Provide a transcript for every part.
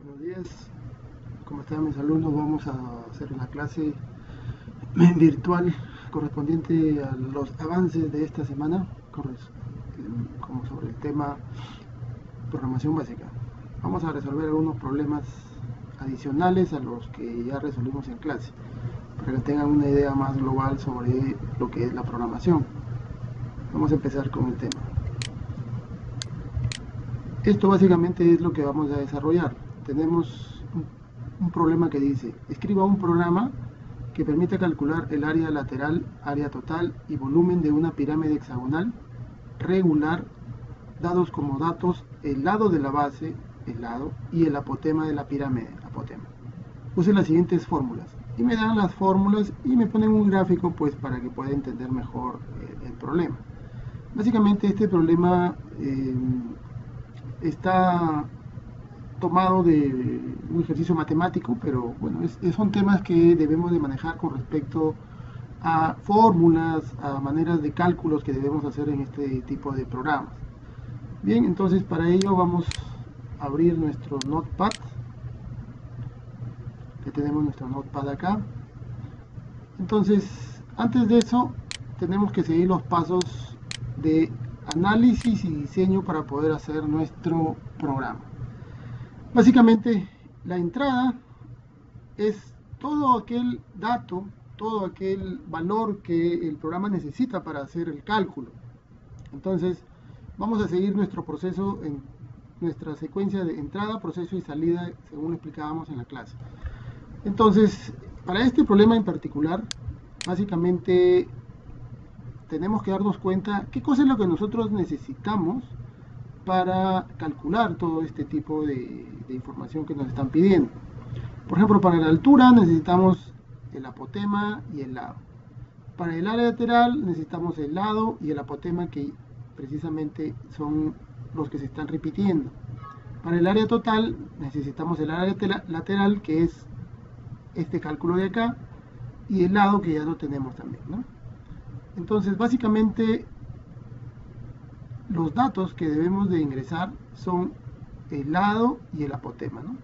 Buenos días, ¿cómo están mis alumnos? Vamos a hacer la clase virtual correspondiente a los avances de esta semana, como sobre el tema programación básica. Vamos a resolver algunos problemas adicionales a los que ya resolvimos en clase, para que tengan una idea más global sobre lo que es la programación. Vamos a empezar con el tema. Esto básicamente es lo que vamos a desarrollar. Tenemos un problema que dice: escriba un programa que permite calcular el área lateral, área total y volumen de una pirámide hexagonal regular, dados como datos el lado de la base, el lado, y el apotema de la pirámide, apotema. Use las siguientes fórmulas. Y me dan las fórmulas y me ponen un gráfico pues para que pueda entender mejor el problema. Básicamente este problema está tomado de un ejercicio matemático, pero bueno, son temas que debemos de manejar con respecto a fórmulas, a maneras de cálculos que debemos hacer en este tipo de programas. Bien, entonces para ello vamos a abrir nuestro Notepad. Ya tenemos nuestro Notepad acá. Entonces, antes de eso, tenemos que seguir los pasos de análisis y diseño para poder hacer nuestro programa. Básicamente, la entrada es todo aquel dato, todo aquel valor que el programa necesita para hacer el cálculo. Entonces, vamos a seguir nuestro proceso en nuestra secuencia de entrada, proceso y salida, según explicábamos en la clase. Entonces, para este problema en particular, básicamente tenemos que darnos cuenta qué cosa es lo que nosotros necesitamos para calcular todo este tipo de información que nos están pidiendo. Por ejemplo, para la altura necesitamos el apotema y el lado. Para el área lateral necesitamos el lado y el apotema, que precisamente son los que se están repitiendo. Para el área total necesitamos el área lateral, que es este cálculo de acá, y el lado, que ya lo tenemos también, ¿no? Entonces, básicamente, los datos que debemos de ingresar son el lado y el apotema, ¿no?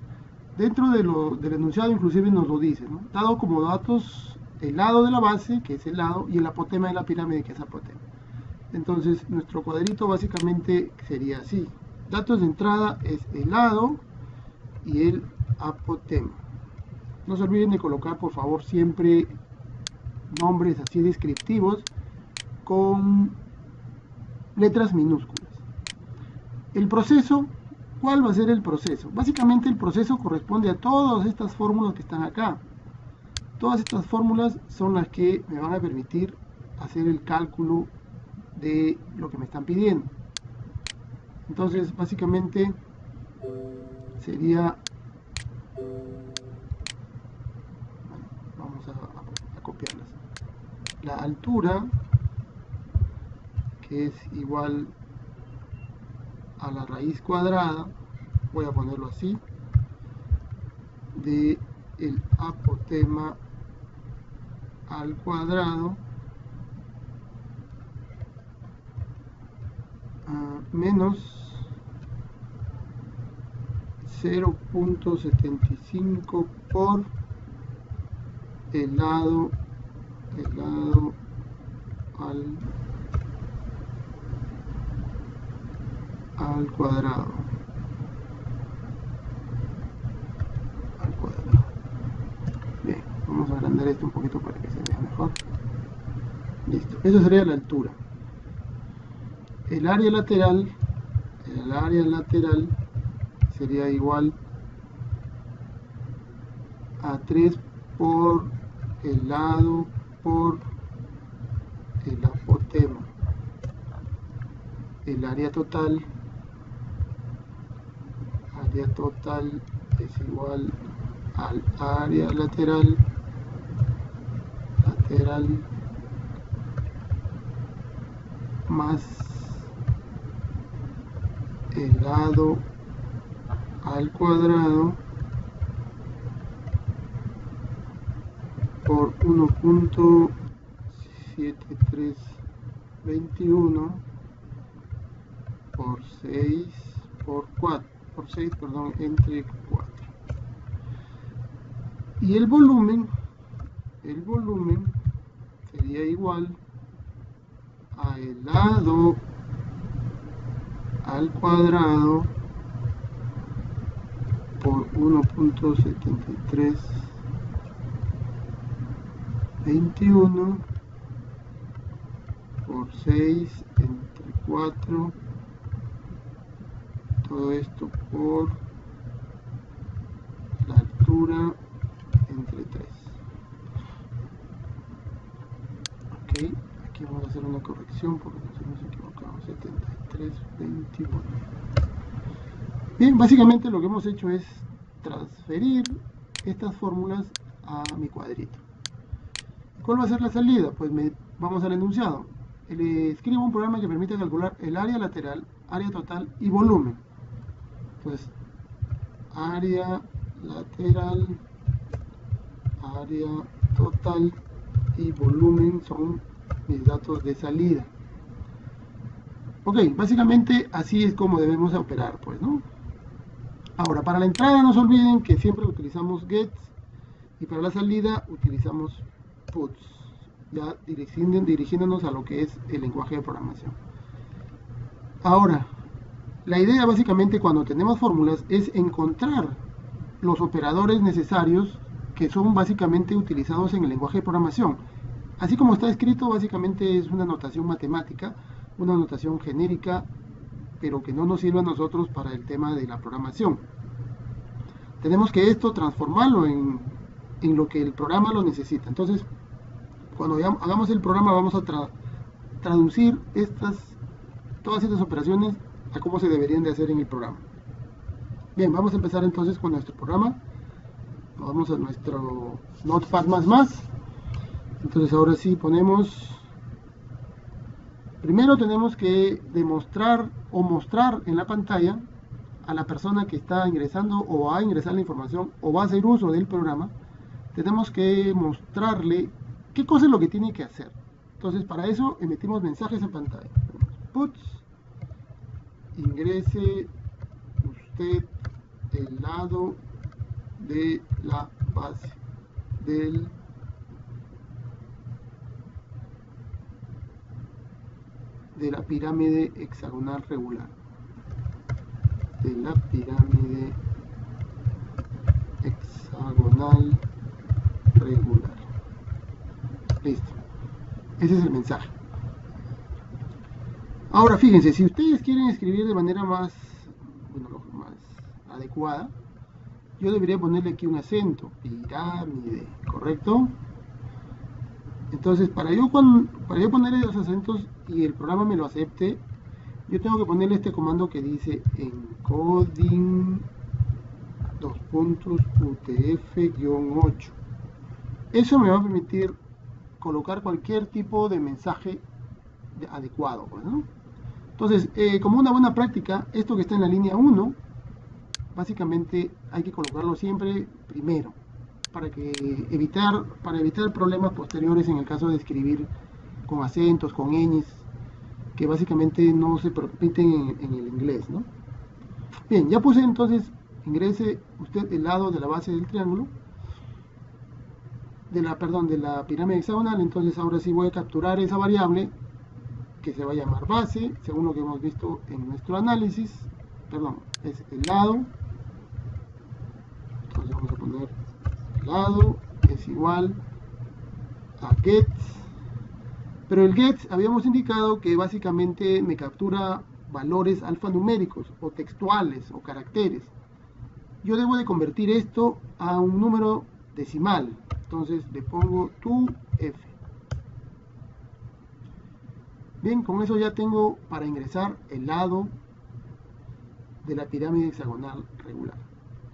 Dentro del enunciado inclusive nos lo dice, ¿no? Dado como datos el lado de la base, que es el lado, y el apotema de la pirámide, que es apotema. Entonces, nuestro cuadrito básicamente sería así. Datos de entrada es el lado y el apotema. No se olviden de colocar, por favor, siempre nombres así descriptivos con letras minúsculas. El proceso, ¿cuál va a ser el proceso? Básicamente el proceso corresponde a todas estas fórmulas que están acá. Todas estas fórmulas son las que me van a permitir hacer el cálculo de lo que me están pidiendo. Entonces, básicamente sería, vamos a copiarlas. La altura, que es igual a la raíz cuadrada, voy a ponerlo así, de el apotema al cuadrado menos 0.75 por el lado al cuadrado. Bien, vamos a agrandar esto un poquito para que se vea mejor. Listo, eso sería la altura. El área lateral sería igual a 3 por el lado por el apotema. El área total es igual al área lateral más el lado al cuadrado por 1.7321 por 6 entre 4. Y el volumen sería igual a el lado al cuadrado por 1.7321 por 6 entre 4, todo esto por la altura entre 3. Ok, aquí vamos a hacer una corrección porque nos hemos equivocado. 7321. Bien, básicamente lo que hemos hecho es transferir estas fórmulas a mi cuadrito. ¿Cuál va a ser la salida? Pues vamos al enunciado. Le escribo un programa que permite calcular el área lateral, área total y volumen. Pues área lateral, área total y volumen son mis datos de salida. Ok, básicamente así es como debemos operar, pues, ¿no? Ahora, para la entrada no se olviden que siempre utilizamos gets y para la salida utilizamos puts, ya dirigiéndonos a lo que es el lenguaje de programación. Ahora, la idea básicamente cuando tenemos fórmulas es encontrar los operadores necesarios que son básicamente utilizados en el lenguaje de programación. Así como está escrito, básicamente es una notación matemática, una notación genérica, pero que no nos sirve a nosotros para el tema de la programación. Tenemos que esto transformarlo en lo que el programa lo necesita. Entonces, cuando ya hagamos el programa vamos a traducir todas estas operaciones a cómo se deberían de hacer en el programa. Bien, vamos a empezar entonces con nuestro programa. Vamos a nuestro Notepad++. Entonces ahora sí ponemos... Primero tenemos que demostrar o mostrar en la pantalla a la persona que está ingresando o va a ingresar la información o va a hacer uso del programa. Tenemos que mostrarle qué cosa es lo que tiene que hacer. Entonces para eso emitimos mensajes en pantalla. Puts, ingrese usted el lado de la base de la pirámide hexagonal regular. De la pirámide hexagonal regular. Listo. Ese es el mensaje. Ahora fíjense, si ustedes quieren escribir de manera más adecuada, yo debería ponerle aquí un acento, pirámide, ¿correcto? Entonces, para yo ponerle los acentos y el programa me lo acepte, yo tengo que ponerle este comando que dice encoding UTF-8. Eso me va a permitir colocar cualquier tipo de mensaje adecuado, pues, ¿no? Entonces, como una buena práctica, esto que está en la línea 1, básicamente hay que colocarlo siempre primero, para evitar problemas posteriores en el caso de escribir con acentos, con ñes, que básicamente no se permiten en el inglés, ¿no? Bien, ya puse entonces, ingrese usted el lado de la base del triángulo, de la pirámide hexagonal. Entonces ahora sí voy a capturar esa variable que se va a llamar base, según lo que hemos visto en nuestro análisis. Perdón, es el lado. Entonces vamos a poner lado es igual a get, pero el get habíamos indicado que básicamente me captura valores alfanuméricos o textuales o caracteres. Yo debo de convertir esto a un número decimal, entonces le pongo toF. Bien, con eso ya tengo para ingresar el lado de la pirámide hexagonal regular.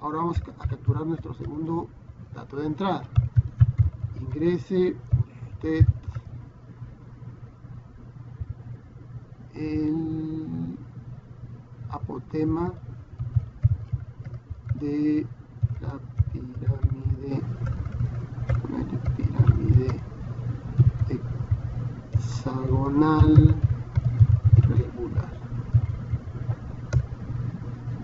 Ahora vamos a capturar nuestro segundo dato de entrada. Ingrese usted el apotema de la pirámide hexagonal regular.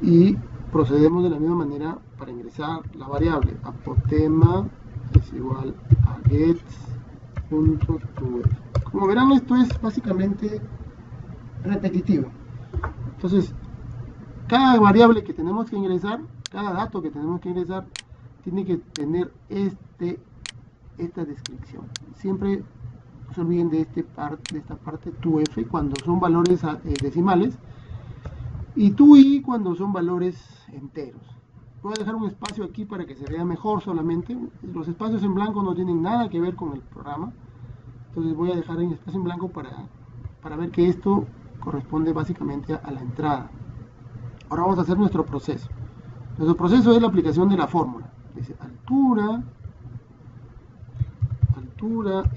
Y procedemos de la misma manera para ingresar la variable. Apotema es igual a gets.toF. Como verán, esto es básicamente repetitivo. Entonces, cada variable que tenemos que ingresar, cada dato que tenemos que ingresar, tiene que tener esta descripción. Siempre no se olviden de esta parte toF cuando son valores decimales, y TOI cuando son valores enteros. Voy a dejar un espacio aquí para que se vea mejor solamente. Los espacios en blanco no tienen nada que ver con el programa. Entonces voy a dejar un espacio en blanco para ver que esto corresponde básicamente a la entrada. Ahora vamos a hacer nuestro proceso. Nuestro proceso es la aplicación de la fórmula. Dice altura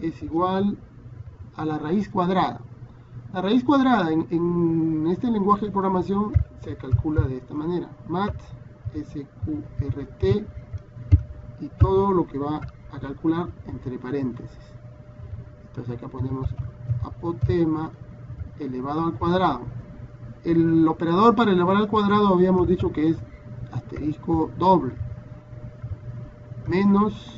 es igual a la raíz cuadrada. La raíz cuadrada en este lenguaje de programación se calcula de esta manera. Mat, SQRT y todo lo que va a calcular entre paréntesis. Entonces acá ponemos apotema elevado al cuadrado. El operador para elevar al cuadrado habíamos dicho que es asterisco doble. Menos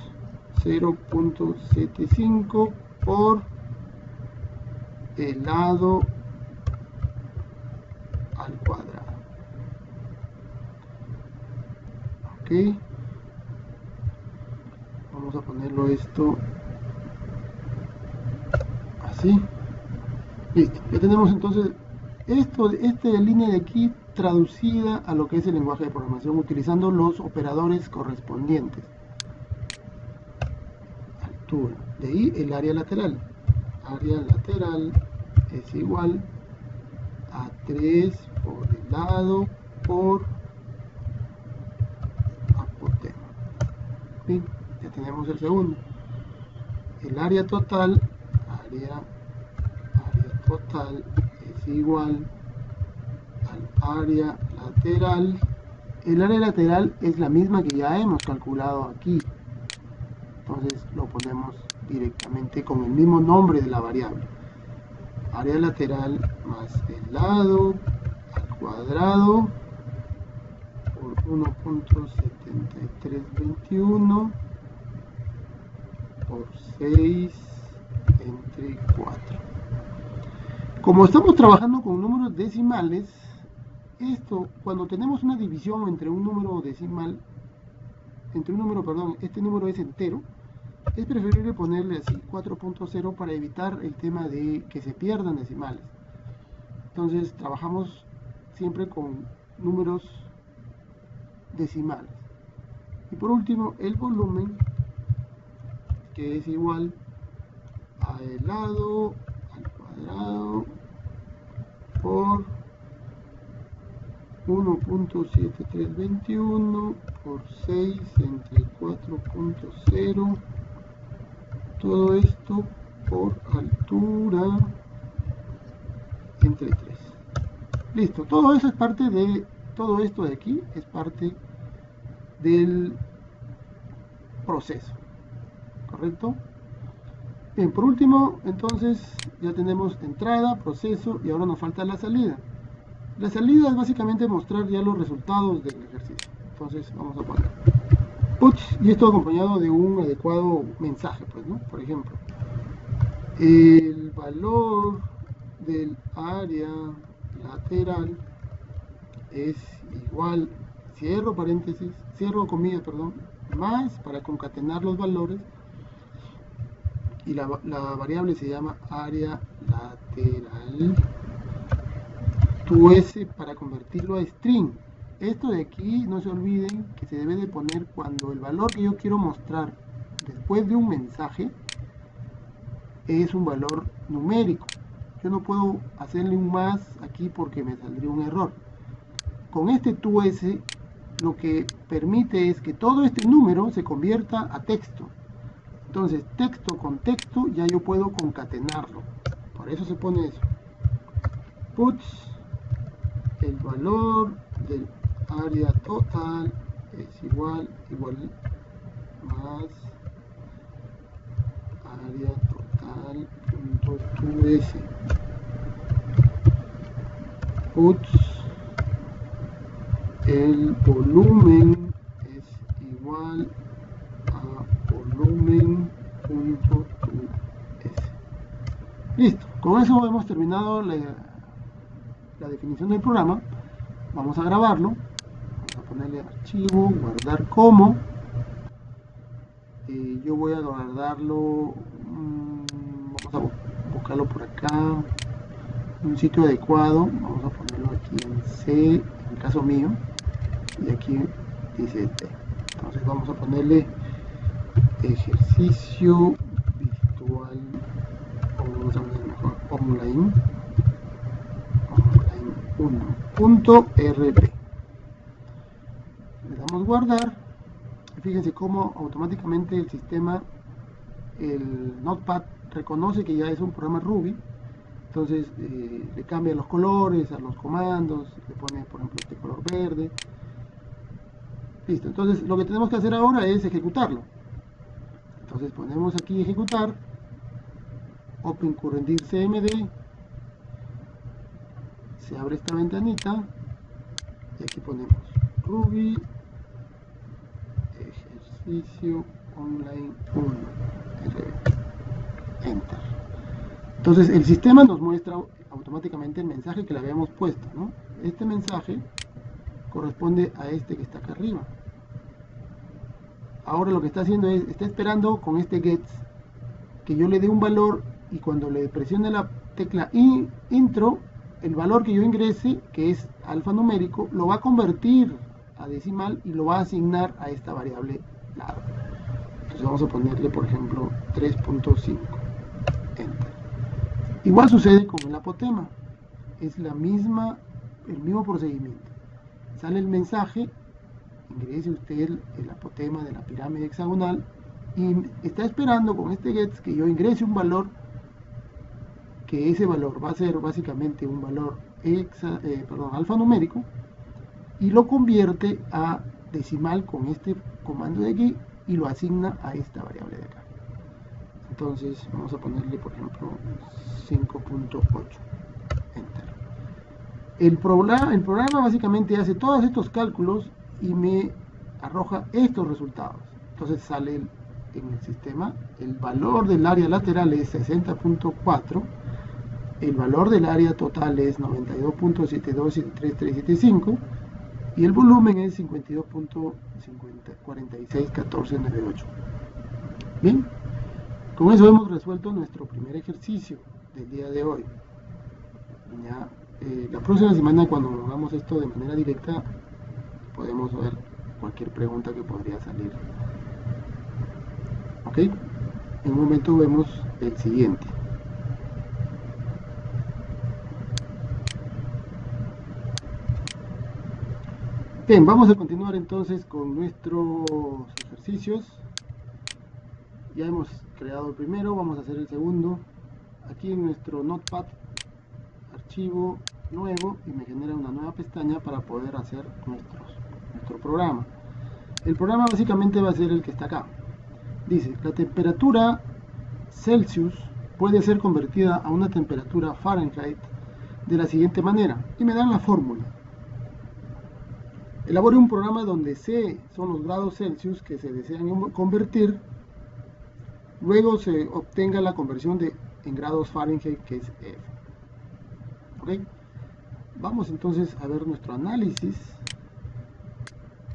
0.75 por elevado al cuadrado. Ok, vamos a ponerlo esto así. Listo, ya tenemos entonces esta línea de aquí traducida a lo que es el lenguaje de programación utilizando los operadores correspondientes. Altura, de ahí el área lateral. Área lateral es igual a 3 por el lado por apotema. ¿Sí? Ya tenemos el segundo. El área total, área total es igual al área lateral. El área lateral es la misma que ya hemos calculado aquí. Entonces lo ponemos directamente con el mismo nombre de la variable. Área lateral más el lado al cuadrado por 1.7321 por 6 entre 4. Como estamos trabajando con números decimales, cuando tenemos una división entre un número decimal, este número es entero, es preferible ponerle así 4.0 para evitar el tema de que se pierdan decimales. Entonces trabajamos siempre con números decimales. Y por último, el volumen, que es igual a el lado al cuadrado por 1.7321 por 6 entre 4.0, todo esto por altura entre 3. Listo, todo eso es parte de, todo esto de aquí es parte del proceso, ¿correcto? Bien, por último, entonces ya tenemos entrada, proceso y ahora nos falta la salida. La salida es básicamente mostrar ya los resultados del ejercicio. Entonces vamos a poner puts y esto acompañado de un adecuado mensaje, pues, ¿no? Por ejemplo, el valor del área lateral es igual, cierro paréntesis, cierro comillas, perdón, más para concatenar los valores y la variable se llama área lateral. Tu S para convertirlo a string. Esto de aquí no se olviden que se debe de poner cuando el valor que yo quiero mostrar después de un mensaje es un valor numérico. Yo no puedo hacerle un más aquí porque me saldría un error. Con este TOS lo que permite es que todo este número se convierta a texto. Entonces texto con texto ya yo puedo concatenarlo. Por eso se pone eso. Puts el valor del área total es igual más área total punto TOS. Puts el volumen es igual a volumen.s. Listo, con eso hemos terminado la definición del programa. Vamos a grabarlo, vamos a ponerle archivo, guardar como. Yo voy a guardarlo, vamos a buscarlo por acá, un sitio adecuado. Vamos a ponerlo aquí en C, en el caso mío, y aquí dice T. Entonces vamos a ponerle ejercicio virtual, vamos a poner mejor online 1.rb. Le damos guardar. Fíjense cómo automáticamente el sistema, el Notepad, reconoce que ya es un programa Ruby. Entonces le cambia los colores a los comandos, le pone por ejemplo este color verde. Listo, entonces lo que tenemos que hacer ahora es ejecutarlo. Entonces ponemos aquí ejecutar, Open Currendir CMD, se abre esta ventanita y aquí ponemos Ruby ejercicio online 1 enter. Entonces el sistema nos muestra automáticamente el mensaje que le habíamos puesto, ¿no? Este mensaje corresponde a este que está acá arriba. Ahora lo que está haciendo es, está esperando con este get que yo le dé un valor, y cuando le presione la tecla intro, el valor que yo ingrese, que es alfanumérico, lo va a convertir a decimal y lo va a asignar a esta variable larga. Entonces vamos a ponerle, por ejemplo, 3.5. Enter. Igual sucede con el apotema. Es el mismo procedimiento. Sale el mensaje, ingrese usted el apotema de la pirámide hexagonal y está esperando con este get que yo ingrese un valor, que ese valor va a ser básicamente un valor alfanumérico, y lo convierte a decimal con este comando de aquí y lo asigna a esta variable de acá. Entonces vamos a ponerle, por ejemplo, 5.8. Enter. El programa básicamente hace todos estos cálculos y me arroja estos resultados. Entonces sale en el sistema, el valor del área lateral es 60.4, el valor del área total es 92.7273375 y el volumen es 52.461498. Bien, con eso hemos resuelto nuestro primer ejercicio del día de hoy. Ya, la próxima semana, cuando hagamos esto de manera directa, podemos ver cualquier pregunta que podría salir. Ok, en un momento vemos el siguiente. Bien, vamos a continuar entonces con nuestros ejercicios. Ya hemos creado el primero, vamos a hacer el segundo. Aquí en nuestro Notepad, archivo nuevo, y me genera una nueva pestaña para poder hacer nuestro programa. El programa básicamente va a ser el que está acá. Dice, la temperatura Celsius puede ser convertida a una temperatura Fahrenheit de la siguiente manera, y me dan la fórmula. Elabore un programa donde C son los grados Celsius que se desean convertir, luego se obtenga la conversión en grados Fahrenheit, que es F. ¿Okay? Vamos entonces a ver nuestro análisis.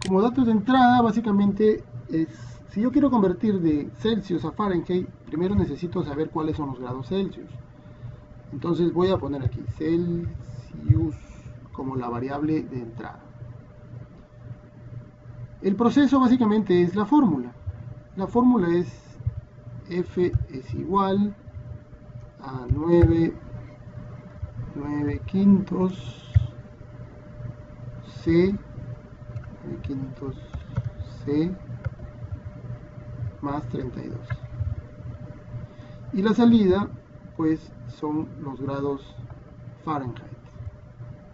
Como datos de entrada, básicamente es, si yo quiero convertir de Celsius a Fahrenheit, primero necesito saber cuáles son los grados Celsius. Entonces voy a poner aquí Celsius como la variable de entrada. El proceso básicamente es la fórmula. La fórmula es F es igual a 9 quintos C, 9 quintos C más 32. Y la salida, pues, son los grados Fahrenheit.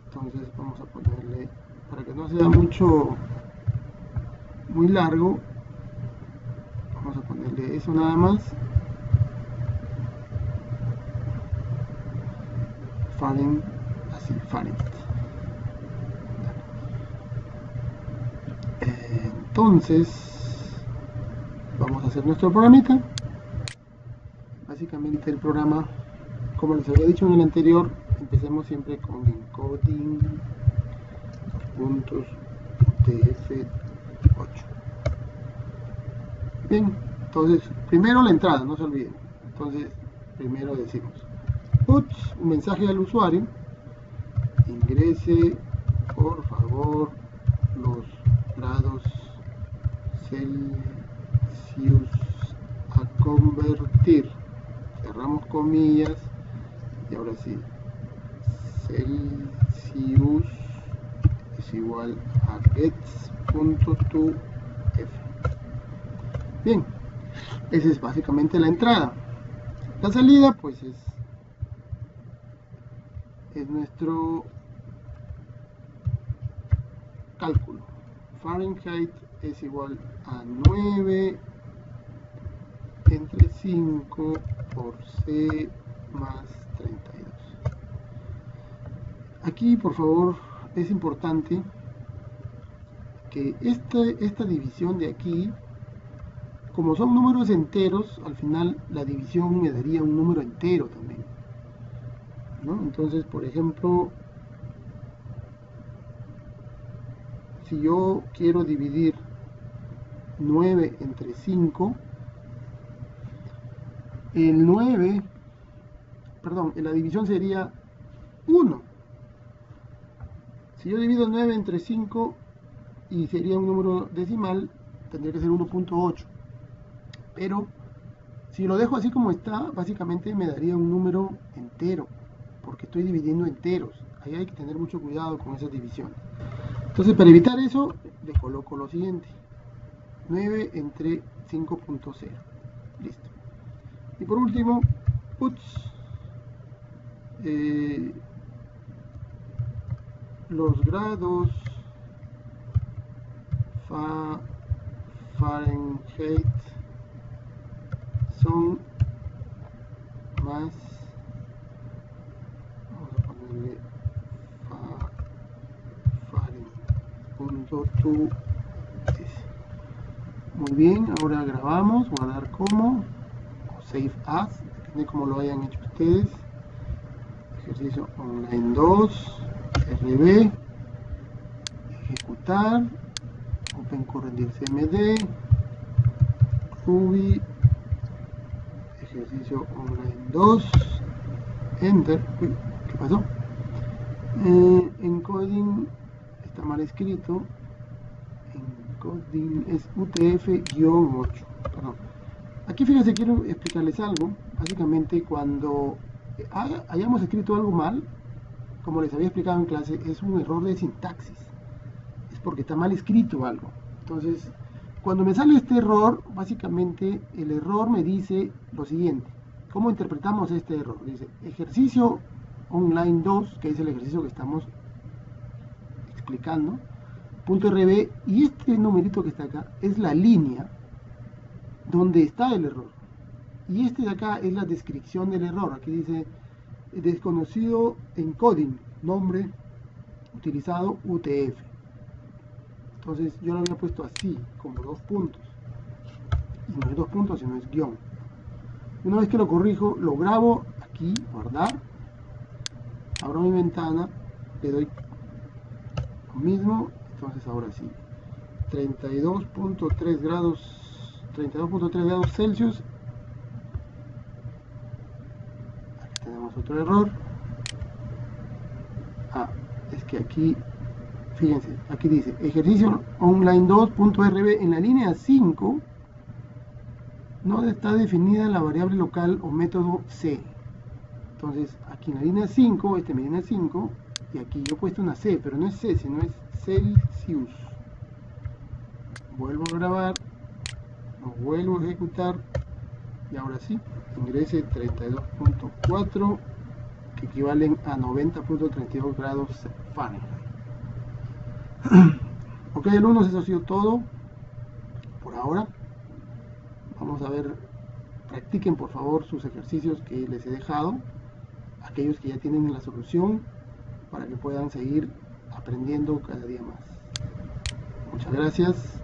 Entonces vamos a ponerle, para que no sea muy largo, vamos a ponerle eso nada más. Fahrenheit. Entonces vamos a hacer nuestro programita. Básicamente el programa, como les había dicho en el anterior, empecemos siempre con encoding puntos UTF-8. Bien, entonces primero la entrada, no se olviden. Entonces primero decimos puts, un mensaje al usuario: ingrese por favor los grados Celsius a convertir, cerramos comillas, y ahora sí, Celsius es igual a gets.toF. Bien, esa es básicamente la entrada. La salida pues es nuestro cálculo. Fahrenheit es igual a 9 entre 5 por C más 32. Aquí, por favor, es importante que esta división de aquí, como son números enteros, al final la división me daría un número entero también, ¿no? Entonces, por ejemplo, si yo quiero dividir 9 entre 5, el 9, perdón, la división sería 1. Si yo divido 9 entre 5 y sería un número decimal, tendría que ser 1.8. Pero si lo dejo así como está, básicamente me daría un número entero, porque estoy dividiendo enteros. Ahí hay que tener mucho cuidado con esas divisiones. Entonces, para evitar eso, le coloco lo siguiente: 9 entre 5.0. Listo. Y por último, puts los grados Fahrenheit son más, vamos a ponerle Fahrenheit.to. Muy bien, ahora grabamos, guardar como, o save as, depende cómo lo hayan hecho ustedes. Ejercicio online 2, RB, ejecutar, OpenCurrent CMD, Ruby, ejercicio online 2, enter. Uy, ¿qué pasó? Encoding está mal escrito. Encoding es UTF-8. Perdón. Aquí fíjense, quiero explicarles algo. Básicamente, cuando hayamos escrito algo mal, como les había explicado en clase, es un error de sintaxis. Es porque está mal escrito algo. Entonces, cuando me sale este error, básicamente el error me dice lo siguiente. ¿Cómo interpretamos este error? Dice ejercicio online 2, que es el ejercicio que estamos explicando, .rb, y este numerito que está acá es la línea donde está el error. Y este de acá es la descripción del error. Aquí dice desconocido encoding, nombre utilizado UTF. Entonces yo lo había puesto así, como 2 puntos. Y no es 2 puntos, sino es guión. Una vez que lo corrijo, lo grabo aquí, guardar. Abro mi ventana, le doy lo mismo. Entonces ahora sí, 32.3 grados Celsius. Aquí tenemos otro error. Es que aquí, fíjense, aquí dice ejercicio online 2.rb, en la línea 5 no está definida la variable local o método C. Entonces aquí en la línea 5, me línea 5, y aquí yo he puesto una C, pero no es C, sino es Celsius. Vuelvo a grabar, lo vuelvo a ejecutar, y ahora sí, ingrese 32.4, que equivalen a 90.32 grados Fahrenheit. Ok, alumnos, eso ha sido todo por ahora. Vamos a ver, practiquen por favor sus ejercicios que les he dejado, aquellos que ya tienen la solución, para que puedan seguir aprendiendo cada día más. Muchas gracias.